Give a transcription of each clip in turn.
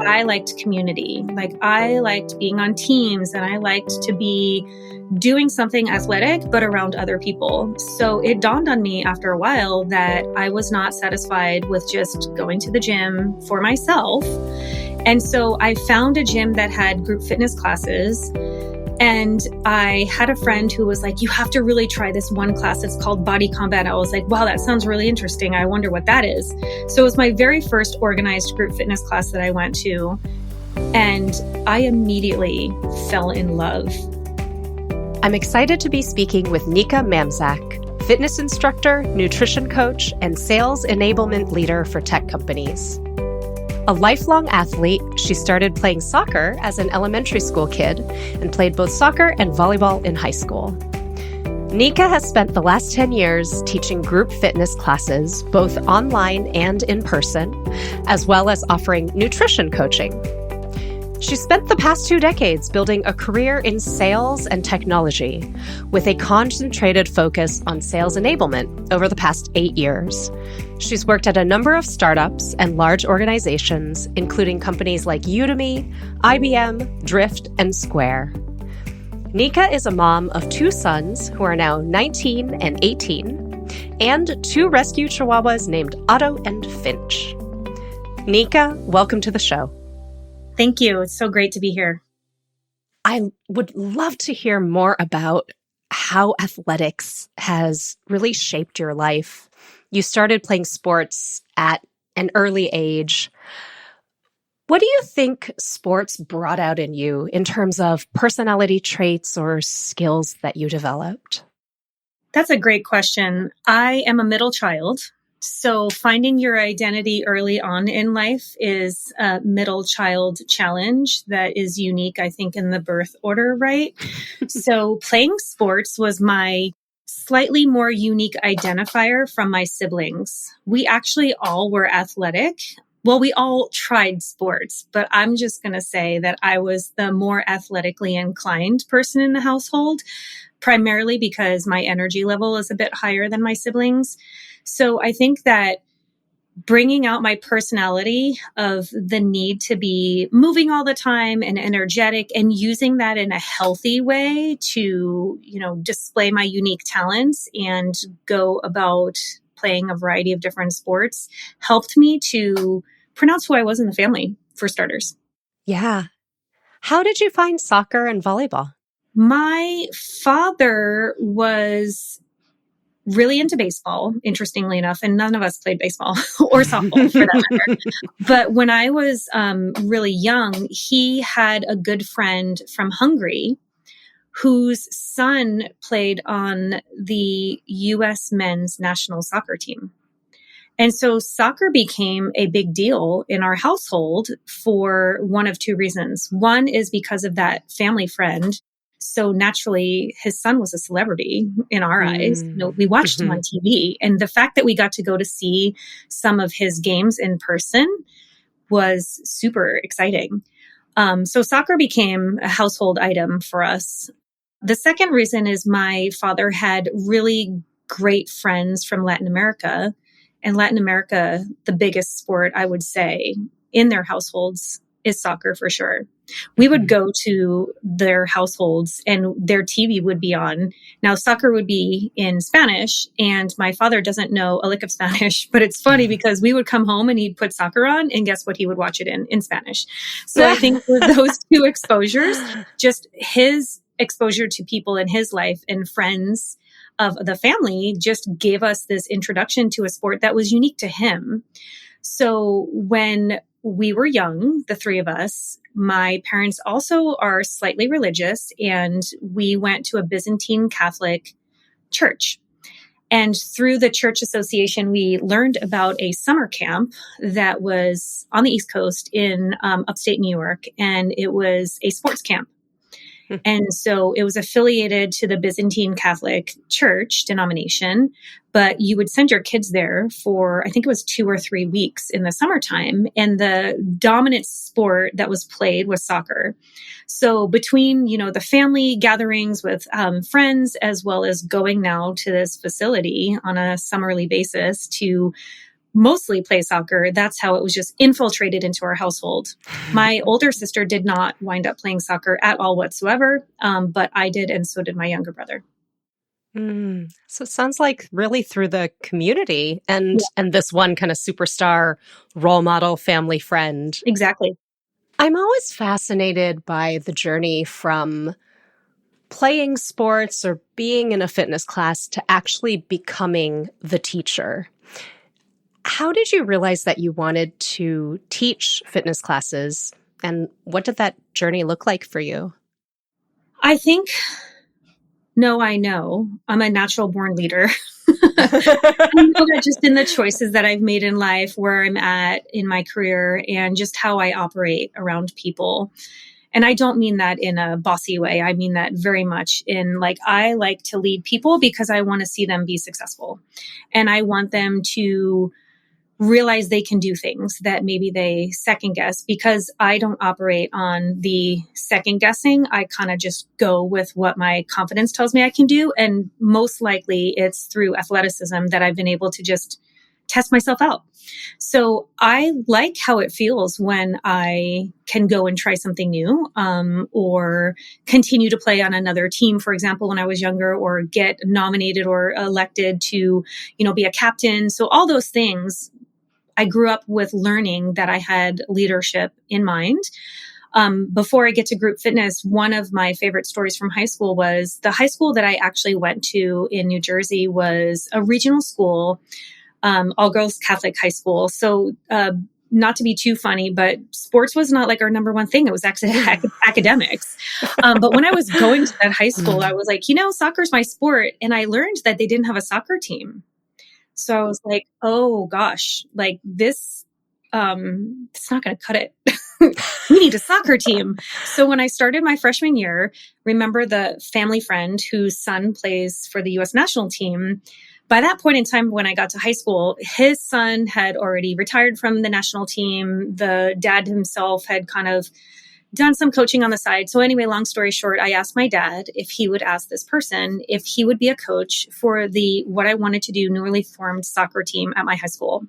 I liked community. Like I liked being on teams and I liked to be doing something athletic, but around other people. So it dawned on me after a while that I was not satisfied with just going to the gym for myself. And so I found a gym that had group fitness classes. And I had a friend who was like, you have to really try this one class. It's called Body Combat. I was like, wow, that sounds really interesting. I wonder what that is. So it was my very first organized group fitness class that I went to. And I immediately fell in love. I'm excited to be speaking with Nieka Mamczak, fitness instructor, nutrition coach, and sales enablement leader for tech companies. A lifelong athlete, she started playing soccer as an elementary school kid and played both soccer and volleyball in high school. Nieka has spent the last 10 years teaching group fitness classes, both online and in person, as well as offering nutrition coaching. She spent the past 2 decades building a career in sales and technology with a concentrated focus on sales enablement over the past 8 years. She's worked at a number of startups and large organizations, including companies like Udemy, IBM, Drift, and Square. Nieka is a mom of 2 sons who are now 19 and 18, and 2 rescue chihuahuas named Otto and Finch. Nieka, welcome to the show. Thank you. It's so great to be here. I would love to hear more about how athletics has really shaped your life. You started playing sports at an early age. What do you think sports brought out in you in terms of personality traits or skills that you developed? That's a great question. I am a middle child. So finding your identity early on in life is a middle child challenge that is unique, I think, in the birth order, right? So playing sports was my slightly more unique identifier from my siblings. We actually all were athletic. Well, we all tried sports, but I'm just going to say that I was the more athletically inclined person in the household, primarily because my energy level is a bit higher than my siblings. So I think that bringing out my personality of the need to be moving all the time and energetic and using that in a healthy way to, display my unique talents and go about playing a variety of different sports helped me to pronounce who I was in the family, for starters. Yeah. How did you find soccer and volleyball? My father was really into baseball, interestingly enough, and none of us played baseball or softball for that matter. But when I was really young, he had a good friend from Hungary whose son played on the U.S. men's national soccer team. And so soccer became a big deal in our household for one of 2 reasons. One is because of that family friend. So naturally, his son was a celebrity in our eyes. We watched him on TV. And the fact that we got to go to see some of his games in person was super exciting. So soccer became a household item for us. The second reason is my father had really great friends from Latin America. And Latin America, the biggest sport, I would say, in their households is soccer for sure. We would go to their households and their TV would be on. Now, soccer would be in Spanish, and my father doesn't know a lick of Spanish, but it's funny because we would come home and he'd put soccer on, and guess what he would watch it in Spanish. So I think with those 2 exposures, just his exposure to people in his life and friends of the family just gave us this introduction to a sport that was unique to him. So when we were young, the 3 of us, my parents also are slightly religious, and we went to a Byzantine Catholic church. And through the church association, we learned about a summer camp that was on the East Coast in upstate New York, and it was a sports camp. And so it was affiliated to the Byzantine Catholic Church denomination, but you would send your kids there for, I think it was 2 or 3 weeks in the summertime. And the dominant sport that was played was soccer. So between, the family gatherings with friends, as well as going now to this facility on a summerly basis to mostly play soccer. That's how it was just infiltrated into our household. My older sister did not wind up playing soccer at all whatsoever, but I did, and so did my younger brother. So it sounds like really through the community and Yeah, this one kind of superstar role model, family friend. exactly. I'm always fascinated by the journey from playing sports or being in a fitness class to actually becoming the teacher. How did you realize that you wanted to teach fitness classes, and what did that journey look like for you? I think, I know I'm a natural born leader. I know that just in the choices that I've made in life, where I'm at in my career, and just how I operate around people. And I don't mean that in a bossy way. I mean that very much in like, I like to lead people because I want to see them be successful. And I want them to realize they can do things that maybe they second guess, because I don't operate on the second guessing. I kind of just go with what my confidence tells me I can do. And most likely it's through athleticism that I've been able to just test myself out. So I like how it feels when I can go and try something new, or continue to play on another team, for example, when I was younger, or get nominated or elected to, be a captain. So all those things, I grew up with learning that I had leadership in mind. Before I get to group fitness, one of my favorite stories from high school was the high school that I actually went to in New Jersey was a regional school, all girls Catholic high school. So, not to be too funny, but sports was not like our number one thing. It was actually academics. But when I was going to that high school, I was like, soccer's my sport. And I learned that they didn't have a soccer team. So I was like, oh gosh, like this, it's not going to cut it. We need a soccer team. So when I started my freshman year, remember the family friend whose son plays for the US national team. By that point in time, when I got to high school, his son had already retired from the national team. The dad himself had kind of done some coaching on the side. So anyway, long story short, I asked my dad if he would ask this person if he would be a coach for what I wanted to do, newly formed soccer team at my high school.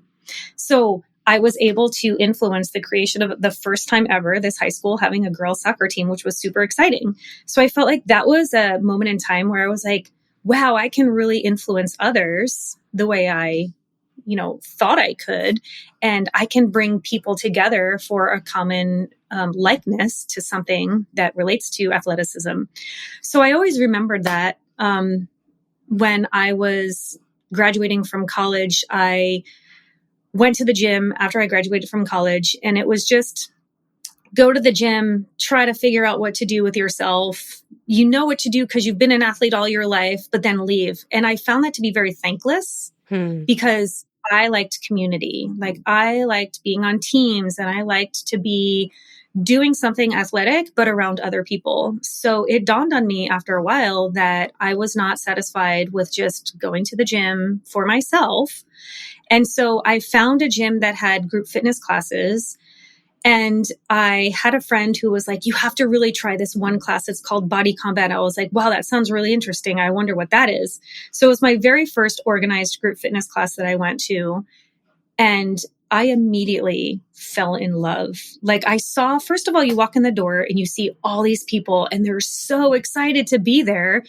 So I was able to influence the creation of the first time ever, this high school having a girls soccer team, which was super exciting. So I felt like that was a moment in time where I was like, wow, I can really influence others the way I thought I could. And I can bring people together for a common likeness to something that relates to athleticism. So I always remembered that when I was graduating from college, I went to the gym after I graduated from college, and it was just go to the gym, try to figure out what to do with yourself. You know what to do because you've been an athlete all your life, but then leave. And I found that to be very thankless because I liked community. Like I liked being on teams, and I liked to be doing something athletic, but around other people. So it dawned on me after a while that I was not satisfied with just going to the gym for myself. And so I found a gym that had group fitness classes. And I had a friend who was like, you have to really try this one class. It's called Body Combat. I was like, wow, that sounds really interesting. I wonder what that is. So it was my very first organized group fitness class that I went to. And I immediately fell in love. Like I saw, first of all, you walk in the door and you see all these people and they're so excited to be there.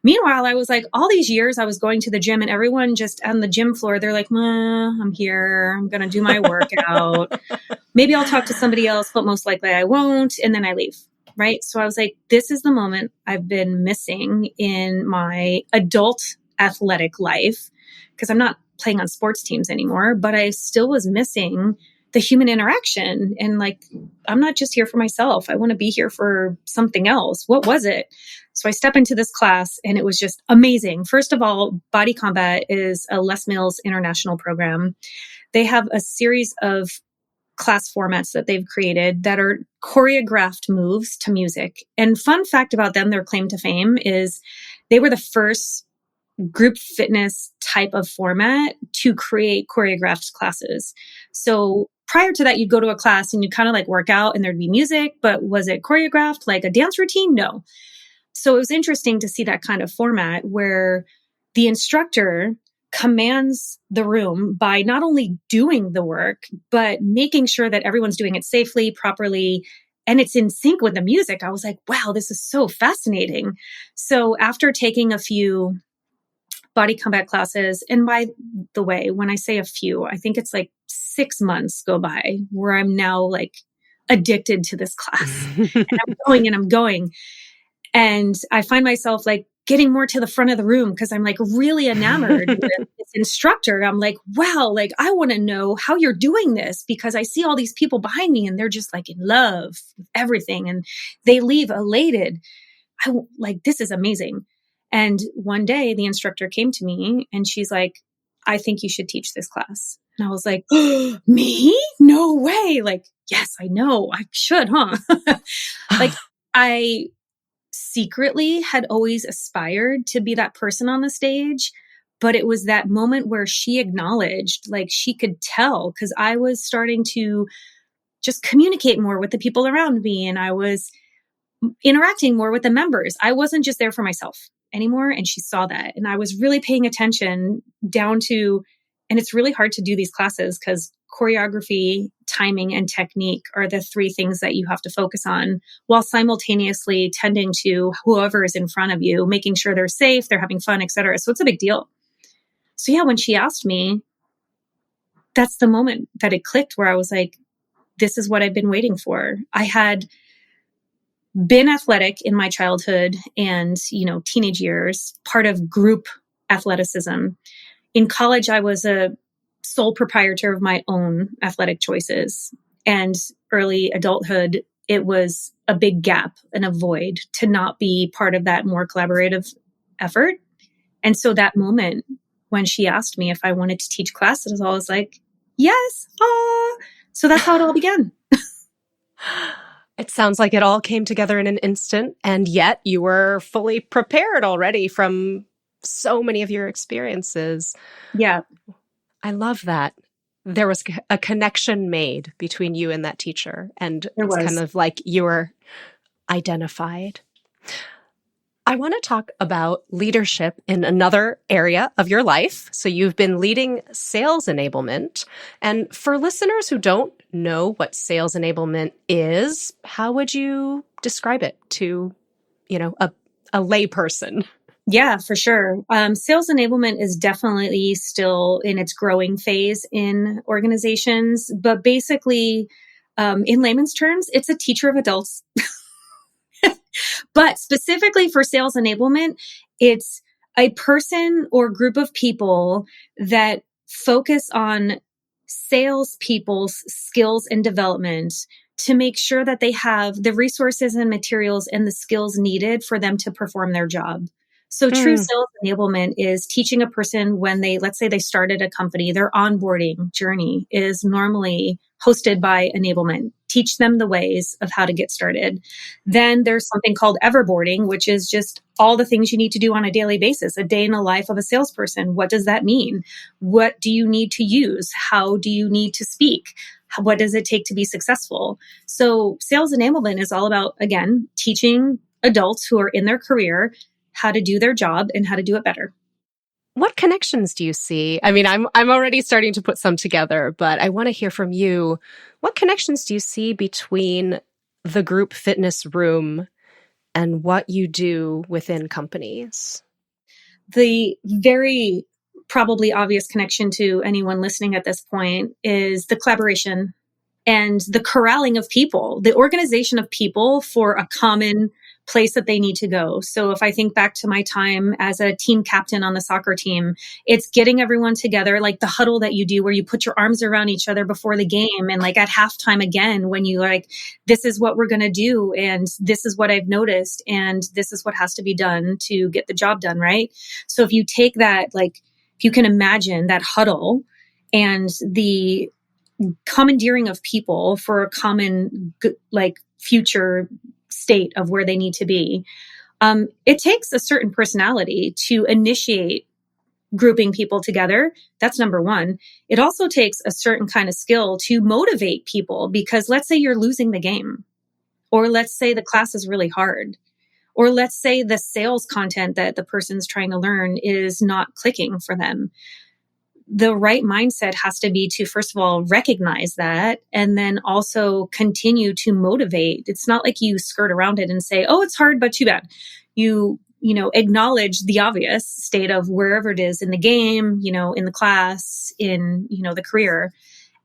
Meanwhile, I was like, all these years I was going to the gym and everyone just on the gym floor, they're like, I'm here. I'm going to do my workout. Maybe I'll talk to somebody else, but most likely I won't. And then I leave. Right. So I was like, this is the moment I've been missing in my adult athletic life, because I'm not playing on sports teams anymore, but I still was missing the human interaction. And like, I'm not just here for myself. I want to be here for something else. What was it? So I step into this class and it was just amazing. First of all, Body Combat is a Les Mills international program. They have a series of class formats that they've created that are choreographed moves to music. And fun fact about them, their claim to fame is they were the first group fitness type of format to create choreographed classes. So prior to that, you'd go to a class and you'd kind of like work out and there'd be music, but was it choreographed like a dance routine? No. So it was interesting to see that kind of format where the instructor commands the room by not only doing the work, but making sure that everyone's doing it safely, properly, and it's in sync with the music. I was like, wow, this is so fascinating. So after taking a few body combat classes, and by the way, when I say a few, I think it's like 6 months go by where I'm now like addicted to this class. And I'm going and I'm going. And I find myself like getting more to the front of the room because I'm like really enamored with this instructor. I'm like, wow, like I want to know how you're doing this because I see all these people behind me and they're just like in love with everything and they leave elated. Like, this is amazing. And one day the instructor came to me and she's like, I think you should teach this class. And I was like, oh, me? No way. Like, yes, I know I should, huh? Like I secretly had always aspired to be that person on the stage. But it was that moment where she acknowledged, like she could tell, because I was starting to just communicate more with the people around me and I was interacting more with the members. I wasn't just there for myself anymore. And she saw that. And I was really paying attention down to, and it's really hard to do these classes because choreography, timing, and technique are the three things that you have to focus on while simultaneously tending to whoever is in front of you, making sure they're safe, they're having fun, etc. So it's a big deal. So yeah, when she asked me, that's the moment that it clicked where I was like, this is what I've been waiting for. I had been athletic in my childhood and, teenage years, part of group athleticism. In college, I was a sole proprietor of my own athletic choices. And early adulthood, it was a big gap and a void to not be part of that more collaborative effort. And so that moment when she asked me if I wanted to teach classes, I was like, yes. So that's how it all began. It sounds like it all came together in an instant, and yet you were fully prepared already from so many of your experiences. Yeah. I love that. There was a connection made between you and that teacher, and it's kind of like you were identified. I want to talk about leadership in another area of your life. So you've been leading sales enablement. And for listeners who don't know what sales enablement is, how would you describe it to, a layperson? Yeah, for sure. Sales enablement is definitely still in its growing phase in organizations, but basically, in layman's terms, it's a teacher of adults. But specifically for sales enablement, it's a person or group of people that focus on salespeople's skills and development to make sure that they have the resources and materials and the skills needed for them to perform their job. So true sales enablement is teaching a person when let's say they started a company, their onboarding journey is normally hosted by enablement. Teach them the ways of how to get started. Then there's something called everboarding, which is just all the things you need to do on a daily basis, a day in the life of a salesperson. What does that mean? What do you need to use? How do you need to speak? What does it take to be successful? So sales enablement is all about, again, teaching adults who are in their career how to do their job and how to do it better. What connections do you see? I mean, I'm already starting to put some together, but I want to hear from you. What connections do you see between the group fitness room and what you do within companies? The very probably obvious connection to anyone listening at this point is the collaboration and the corralling of people, the organization of people for a common place that they need to go. So if I think back to my time as a team captain on the soccer team, it's getting everyone together, like the huddle that you do where you put your arms around each other before the game. And like at halftime again, when you like, this is what we're going to do. And this is what I've noticed. And this is what has to be done to get the job done. Right. So if you take that, like, if you can imagine that huddle and the commandeering of people for a common, like, future state of where they need to be. It takes a certain personality to initiate grouping people together. That's number one. It also takes a certain kind of skill to motivate people because let's say you're losing the game, or let's say the class is really hard, Or let's say the sales content that the person's trying to learn is not clicking for them. The right mindset has to be to, first of all, recognize that and then also continue to motivate. It's not like you skirt around it and say, oh, it's hard, but too bad. You acknowledge the obvious state of wherever it is in the game, in the class, in, the career.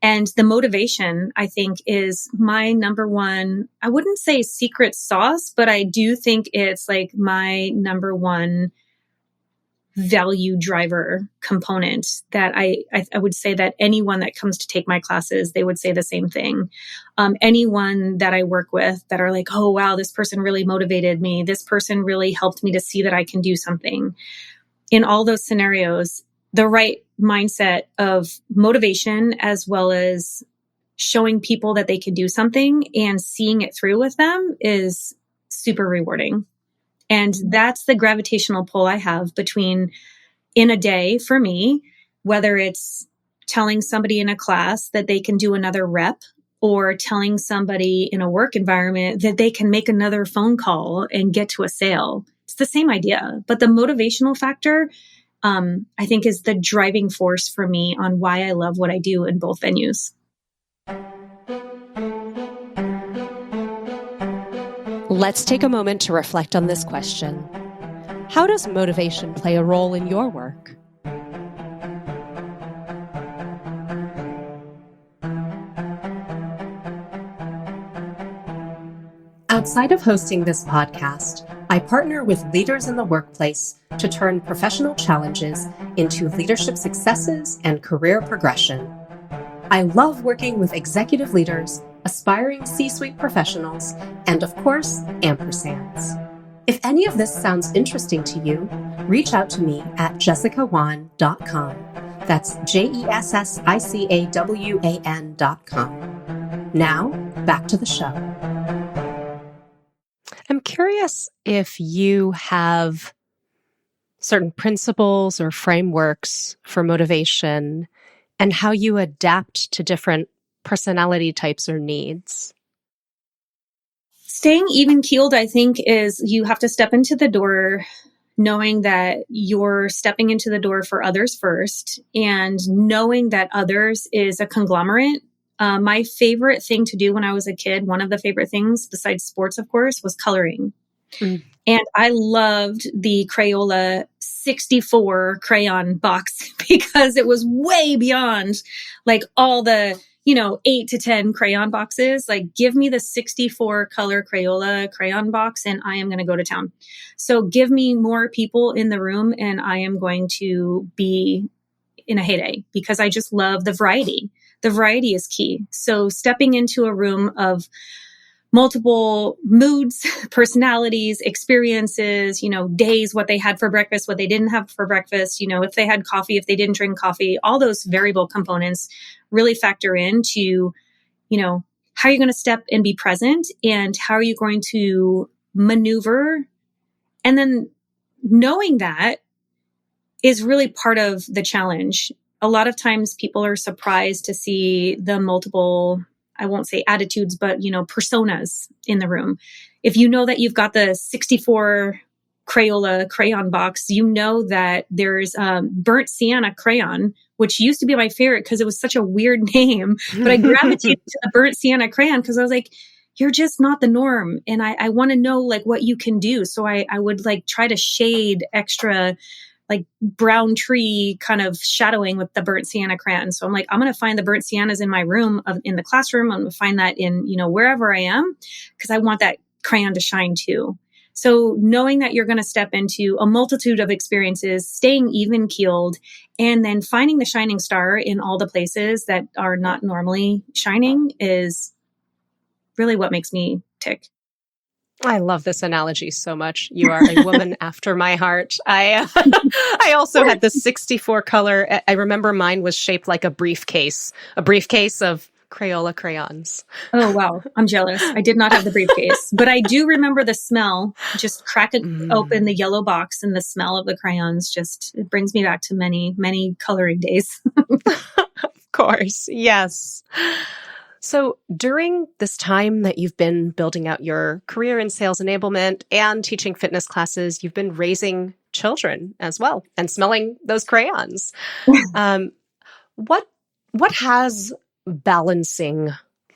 And the motivation, I think, is my number one, I wouldn't say secret sauce, but I do think it's like my number one value driver component that I would say that anyone that comes to take my classes, they would say the same thing. Anyone that I work with that are like, oh, wow, this person really motivated me. This person really helped me to see that I can do something. In all those scenarios, the right mindset of motivation, as well as showing people that they can do something and seeing it through with them, is super rewarding. And that's the gravitational pull I have between in a day for me, whether it's telling somebody in a class that they can do another rep or telling somebody in a work environment that they can make another phone call and get to a sale. It's the same idea, but the motivational factor, I think, is the driving force for me on why I love what I do in both venues. Let's take a moment to reflect on this question. How does motivation play a role in your work? Outside of hosting this podcast, I partner with leaders in the workplace to turn professional challenges into leadership successes and career progression. I love working with executive leaders, aspiring C-suite professionals, and of course, ampersands. If any of this sounds interesting to you, reach out to me at jessicawan.com. That's JESSICAWAN.com. Now, back to the show. I'm curious if you have certain principles or frameworks for motivation and how you adapt to different personality types or needs. Staying even-keeled, I think, is you have to step into the door knowing that you're stepping into the door for others first, and knowing that others is a conglomerate. My favorite thing to do when I was a kid, one of the favorite things besides sports, of course, was coloring. And I loved the Crayola 64 crayon box because it was way beyond like all the, 8 to 10 crayon boxes. Like, give me the 64 color Crayola crayon box and I am going to go to town. So give me more people in the room and I am going to be in a heyday because I just love the variety. The variety is key. So stepping into a room of multiple moods, personalities, experiences, days, what they had for breakfast, what they didn't have for breakfast, if they had coffee, if they didn't drink coffee, all those variable components really factor into, how you're going to step and be present and how are you going to maneuver. And then knowing that is really part of the challenge. A lot of times people are surprised to see the multiple, I won't say attitudes, but, personas in the room. If you know that you've got the 64 Crayola crayon box, you know that there's burnt sienna crayon, which used to be my favorite because it was such a weird name, but I gravitated to the burnt sienna crayon because I was like, you're just not the norm. And I want to know like what you can do. So I would like try to shade extra like brown tree kind of shadowing with the burnt sienna crayon. So I'm like, I'm going to find the burnt siennas in my room, in the classroom. I'm going to find that in, wherever I am, because I want that crayon to shine too. So knowing that you're going to step into a multitude of experiences, staying even keeled, and then finding the shining star in all the places that are not normally shining is really what makes me tick. I love this analogy so much. You are a woman after my heart. I also had the 64 color. I remember mine was shaped like a briefcase of Crayola crayons. Oh, wow. I'm jealous. I did not have the briefcase, but I do remember the smell, just crack it open, the yellow box and the smell of the crayons. It brings me back to many, many coloring days. Of course. Yes. So during this time that you've been building out your career in sales enablement and teaching fitness classes, you've been raising children as well and smelling those crayons. Um, what has balancing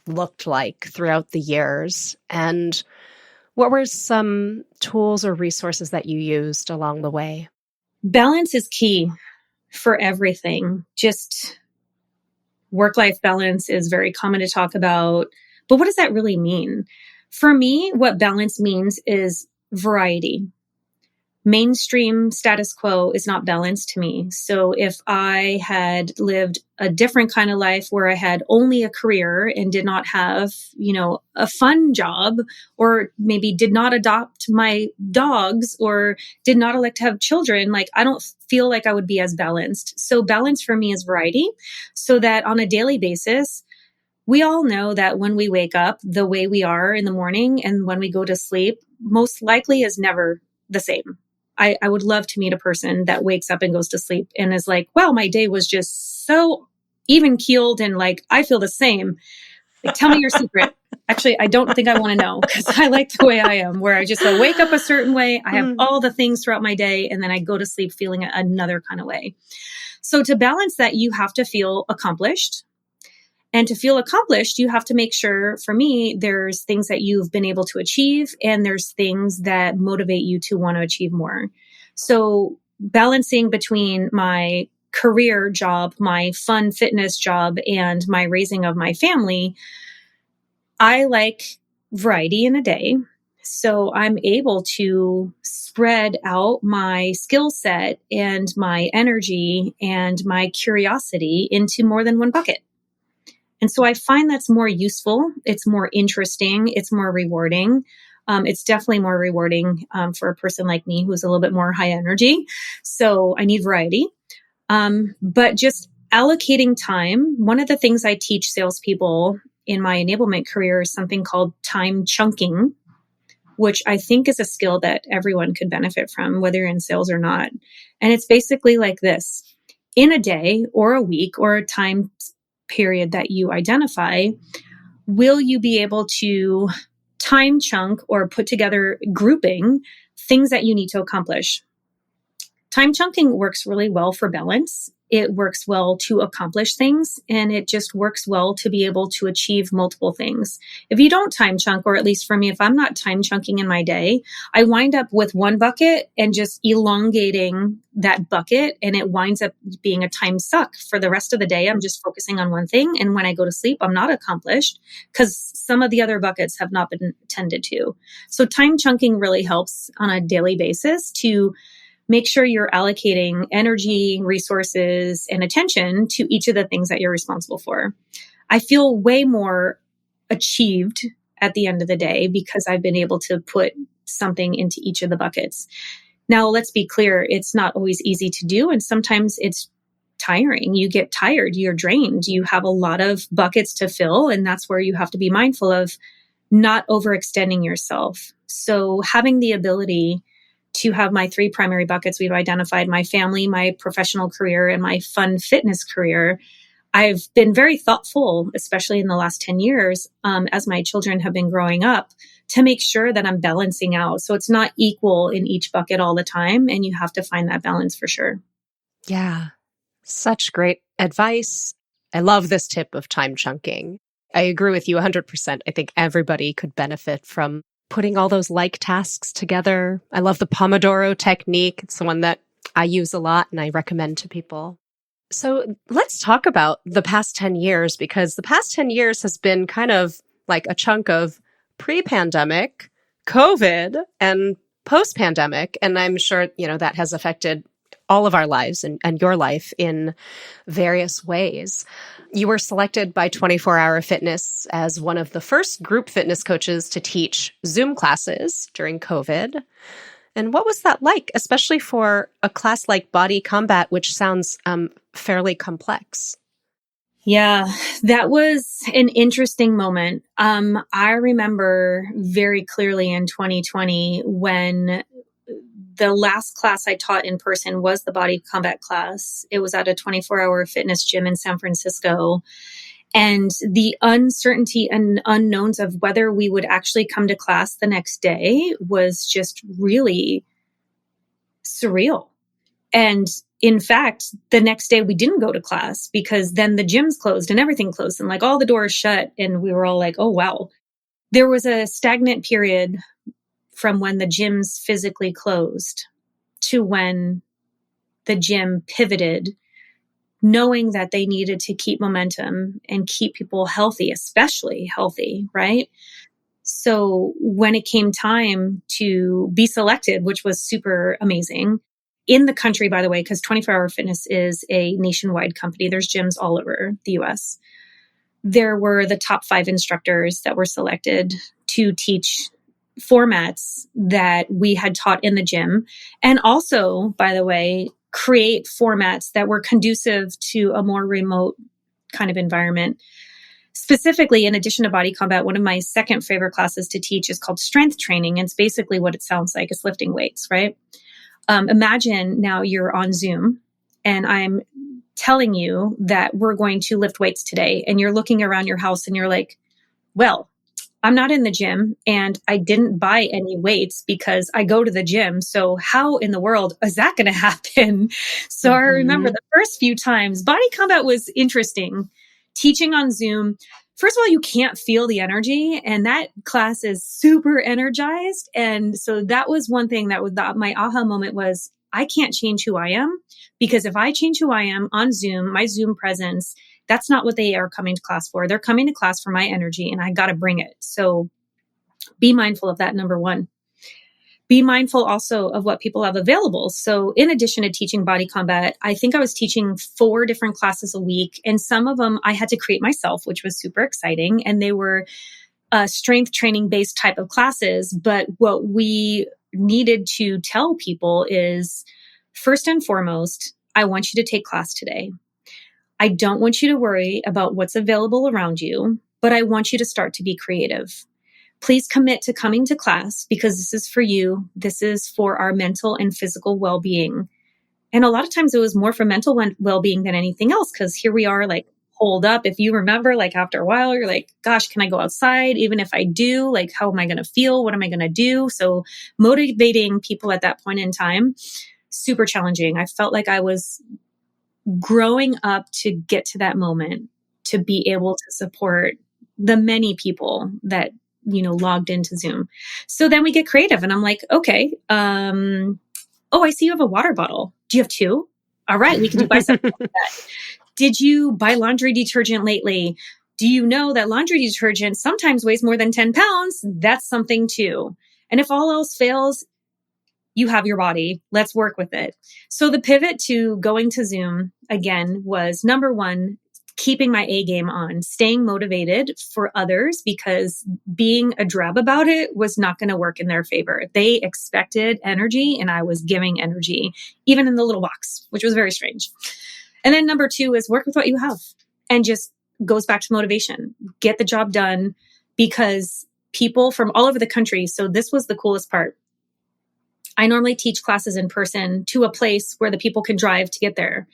looked like throughout the years? And what were some tools or resources that you used along the way? Balance is key for everything. Just work-life balance is very common to talk about, but what does that really mean? For me, what balance means is variety. Mainstream status quo is not balanced to me. So if I had lived a different kind of life where I had only a career and did not have, a fun job, or maybe did not adopt my dogs or did not elect to have children, I don't feel like I would be as balanced. So balance for me is variety, so that on a daily basis, we all know that when we wake up, the way we are in the morning and when we go to sleep, most likely is never the same. I would love to meet a person that wakes up and goes to sleep and is like, wow, my day was just so even keeled and I feel the same. Tell me your secret. Actually, I don't think I want to know, because I like the way I am, where I just wake up a certain way. I have all the things throughout my day, and then I go to sleep feeling another kind of way. So to balance that, you have to feel accomplished. And to feel accomplished, you have to make sure, for me, there's things that you've been able to achieve, and there's things that motivate you to want to achieve more. So balancing between my career job, my fun fitness job, and my raising of my family, I like variety in a day. So I'm able to spread out my skill set and my energy and my curiosity into more than one bucket. And so I find that's more useful. It's more interesting. It's more rewarding. It's definitely more rewarding for a person like me who's a little bit more high energy. So I need variety. But just allocating time. One of the things I teach salespeople in my enablement career is something called time chunking, which I think is a skill that everyone could benefit from, whether you're in sales or not. And it's basically like this. In a day or a week or a time period that you identify, will you be able to time chunk or put together grouping things that you need to accomplish? Time chunking works really well for balance. It works well to accomplish things, and it just works well to be able to achieve multiple things. If you don't time chunk, or at least for me, if I'm not time chunking in my day, I wind up with one bucket and just elongating that bucket, and it winds up being a time suck. For the rest of the day, I'm just focusing on one thing. And when I go to sleep, I'm not accomplished because some of the other buckets have not been tended to. So time chunking really helps on a daily basis to make sure you're allocating energy, resources, and attention to each of the things that you're responsible for. I feel way more achieved at the end of the day because I've been able to put something into each of the buckets. Now, let's be clear, it's not always easy to do, and sometimes it's tiring. You get tired, you're drained, you have a lot of buckets to fill, and that's where you have to be mindful of not overextending yourself. So having the ability to have my three primary buckets we've identified: my family, my professional career, and my fun fitness career. I've been very thoughtful, especially in the last 10 years, as my children have been growing up, to make sure that I'm balancing out. So it's not equal in each bucket all the time, and you have to find that balance for sure. Yeah, such great advice. I love this tip of time chunking. I agree with you 100%. I think everybody could benefit from putting all those like tasks together. I love the Pomodoro technique. It's the one that I use a lot and I recommend to people. So let's talk about the past 10 years, because the past 10 years has been kind of like a chunk of pre-pandemic, COVID, and post-pandemic. And I'm sure, that has affected all of our lives and your life in various ways. You were selected by 24 Hour Fitness as one of the first group fitness coaches to teach Zoom classes during COVID. And what was that like, especially for a class like Body Combat, which sounds fairly complex? Yeah, that was an interesting moment. I remember very clearly in 2020 when the last class I taught in person was the Body Combat class. It was at a 24-hour fitness gym in San Francisco. And the uncertainty and unknowns of whether we would actually come to class the next day was just really surreal. And in fact, the next day we didn't go to class because then the gyms closed and everything closed and like all the doors shut. And we were all like, oh, wow. There was a stagnant period from when the gyms physically closed to when the gym pivoted, knowing that they needed to keep momentum and keep people healthy, especially healthy, right? So when it came time to be selected, which was super amazing in the country, by the way, because 24 Hour Fitness is a nationwide company. There's gyms all over the US. There were the top 5 instructors that were selected to teach formats that we had taught in the gym. And also, by the way, create formats that were conducive to a more remote kind of environment. Specifically, in addition to body combat, one of my second favorite classes to teach is called strength training. And it's basically what it sounds like. It's lifting weights, right? Imagine now you're on Zoom and I'm telling you that we're going to lift weights today. And you're looking around your house and you're like, well, I'm not in the gym and I didn't buy any weights because I go to the gym. So how in the world is that going to happen? So I remember the first few times body combat was interesting. Teaching on Zoom, first of all, you can't feel the energy and that class is super energized. And so that was one thing that was my aha moment was I can't change who I am because if I change who I am on Zoom, my Zoom presence, that's not what they are coming to class for. They're coming to class for my energy and I got to bring it. So be mindful of that, number one. Be mindful also of what people have available. So in addition to teaching body combat, I think I was teaching 4 different classes a week. And some of them I had to create myself, which was super exciting. And they were strength training based type of classes. But what we needed to tell people is first and foremost, I want you to take class today. I don't want you to worry about what's available around you, but I want you to start to be creative. Please commit to coming to class because this is for you. This is for our mental and physical well-being. And a lot of times it was more for mental well-being than anything else because here we are like holed up. If you remember, like after a while, you're like, gosh, can I go outside? Even if I do, like, how am I going to feel? What am I going to do? So motivating people at that point in time, super challenging. I felt like I was growing up to get to that moment, to be able to support the many people that, logged into Zoom. So then we get creative and I'm like, okay, oh, I see you have a water bottle. Do you have 2? All right, we can do bicep. Did you buy laundry detergent lately? Do you know that laundry detergent sometimes weighs more than 10 pounds? That's something too. And if all else fails, you have your body. Let's work with it. So the pivot to going to Zoom again was number 1, keeping my A game on, staying motivated for others because being a drab about it was not going to work in their favor. They expected energy and I was giving energy, even in the little box, which was very strange. And then number 2 is work with what you have and just goes back to motivation. Get the job done because people from all over the country. So this was the coolest part. I normally teach classes in person to a place where the people can drive to get there.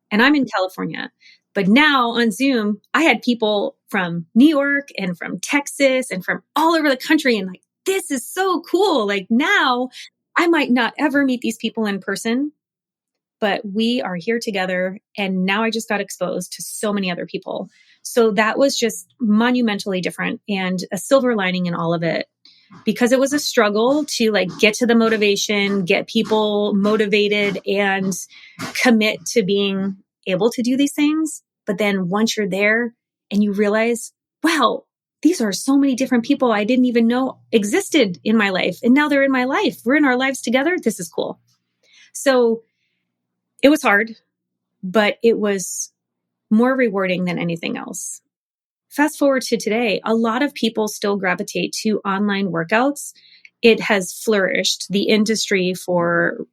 And I'm in California. But now on Zoom, I had people from New York and from Texas and from all over the country. And like, this is so cool. Like now I might not ever meet these people in person, but we are here together. And now I just got exposed to so many other people. So that was just monumentally different and a silver lining in all of it. Because it was a struggle to like get to the motivation, get people motivated and commit to being able to do these things. But then once you're there and you realize, wow, these are so many different people I didn't even know existed in my life. And now they're in my life. We're in our lives together. This is cool. So it was hard, but it was more rewarding than anything else. Fast forward to today, a lot of people still gravitate to online workouts. It has flourished. The industry for,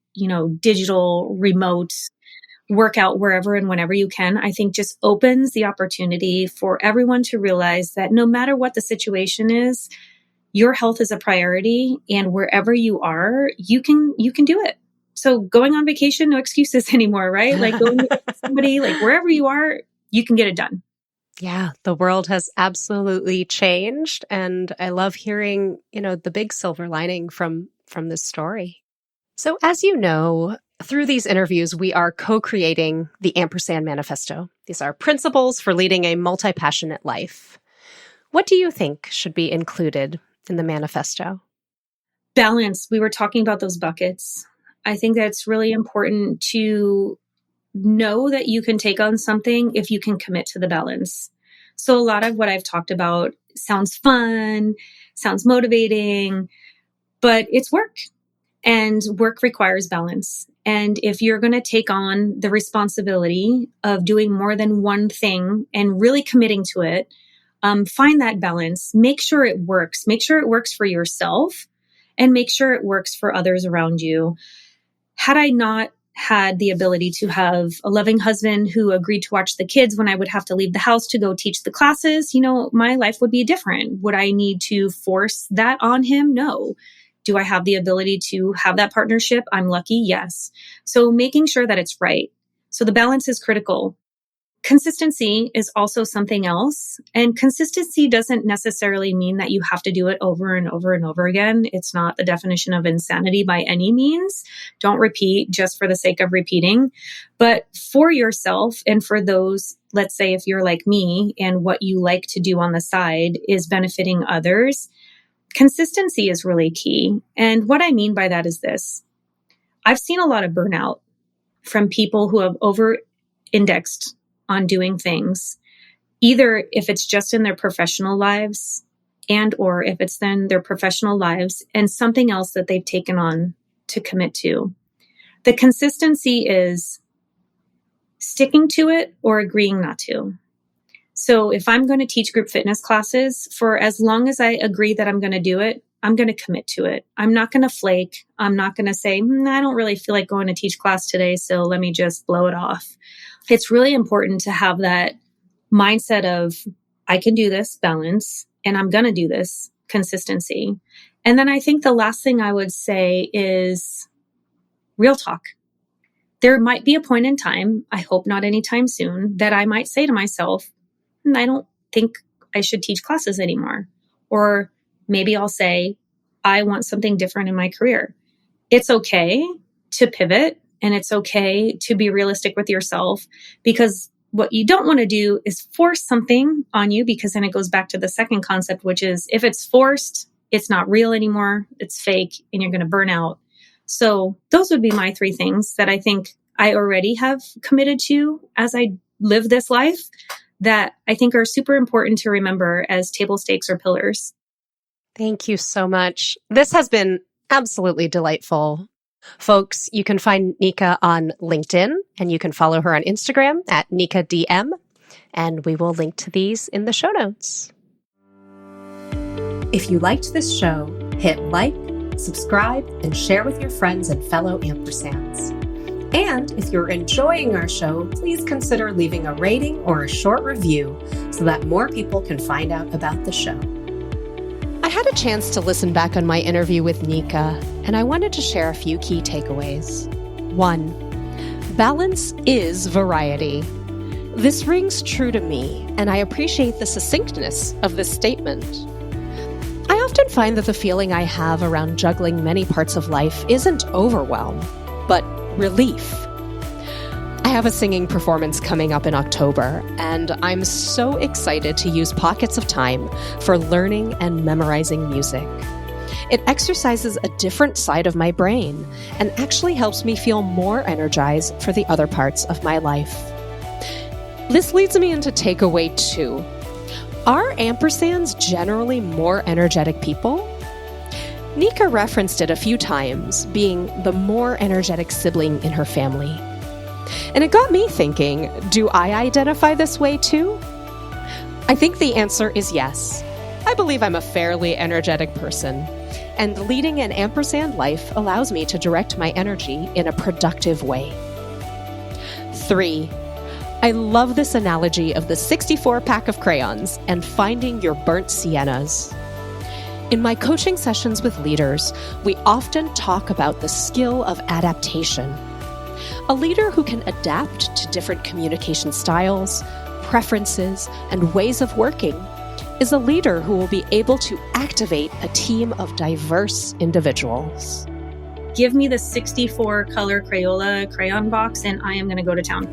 digital remote workout wherever and whenever you can, I think just opens the opportunity for everyone to realize that no matter what the situation is, your health is a priority and wherever you are, you can do it. So going on vacation, no excuses anymore, right? Like going with somebody, like wherever you are, you can get it done. Yeah, the world has absolutely changed. And I love hearing, the big silver lining from this story. So as you know, through these interviews, we are co-creating the Ampersand Manifesto. These are principles for leading a multi-passionate life. What do you think should be included in the manifesto? Balance. We were talking about those buckets. I think that's really important to know that you can take on something if you can commit to the balance. So a lot of what I've talked about sounds fun, sounds motivating, but it's work, and work requires balance. And if you're going to take on the responsibility of doing more than one thing and really committing to it, find that balance, make sure it works, make sure it works for yourself, and make sure it works for others around you. Had I not had the ability to have a loving husband who agreed to watch the kids when I would have to leave the house to go teach the classes, my life would be different. Would I need to force that on him? No. Do I have the ability to have that partnership? I'm lucky. Yes. So making sure that it's right. So the balance is critical. Consistency is also something else. And consistency doesn't necessarily mean that you have to do it over and over and over again. It's not the definition of insanity by any means. Don't repeat just for the sake of repeating. But for yourself and for those, let's say if you're like me and what you like to do on the side is benefiting others, consistency is really key. And what I mean by that is this. I've seen a lot of burnout from people who have over-indexed on doing things, either if it's just in their professional lives and or if it's then their professional lives and something else that they've taken on to commit to. The consistency is sticking to it or agreeing not to. So if I'm going to teach group fitness classes, for as long as I agree that I'm going to do it, I'm going to commit to it. I'm not going to flake. I'm not going to say, I don't really feel like going to teach class today, so let me just blow it off. It's really important to have that mindset of, I can do this, balance, and I'm going to do this, consistency. And then I think the last thing I would say is real talk. There might be a point in time, I hope not anytime soon, that I might say to myself, I don't think I should teach classes anymore. Or maybe I'll say, I want something different in my career. It's okay to pivot and it's okay to be realistic with yourself, because what you don't want to do is force something on you, because then it goes back to the second concept, which is if it's forced, it's not real anymore, it's fake, and you're going to burn out. So those would be my 3 things that I think I already have committed to as I live this life that I think are super important to remember as table stakes or pillars. Thank you so much. This has been absolutely delightful. Folks, you can find Nieka on LinkedIn and you can follow her on Instagram at NiekaDM, and we will link to these in the show notes. If you liked this show, hit like, subscribe, and share with your friends and fellow Ampersands. And if you're enjoying our show, please consider leaving a rating or a short review so that more people can find out about the show. I had a chance to listen back on my interview with Nieka, and I wanted to share a few key takeaways. 1. Balance is variety. This rings true to me, and I appreciate the succinctness of this statement. I often find that the feeling I have around juggling many parts of life isn't overwhelm, but relief. I have a singing performance coming up in October, and I'm so excited to use pockets of time for learning and memorizing music. It exercises a different side of my brain and actually helps me feel more energized for the other parts of my life. This leads me into takeaway 2. Are ampersands generally more energetic people? Nieka referenced it a few times, being the more energetic sibling in her family. And it got me thinking, do I identify this way too? I think the answer is yes. I believe I'm a fairly energetic person, and leading an ampersand life allows me to direct my energy in a productive way. 3. I love this analogy of the 64 pack of crayons and finding your burnt siennas. In my coaching sessions with leaders, we often talk about the skill of adaptation. A leader who can adapt to different communication styles, preferences, and ways of working is a leader who will be able to activate a team of diverse individuals. Give me the 64 color Crayola crayon box and I am going to go to town.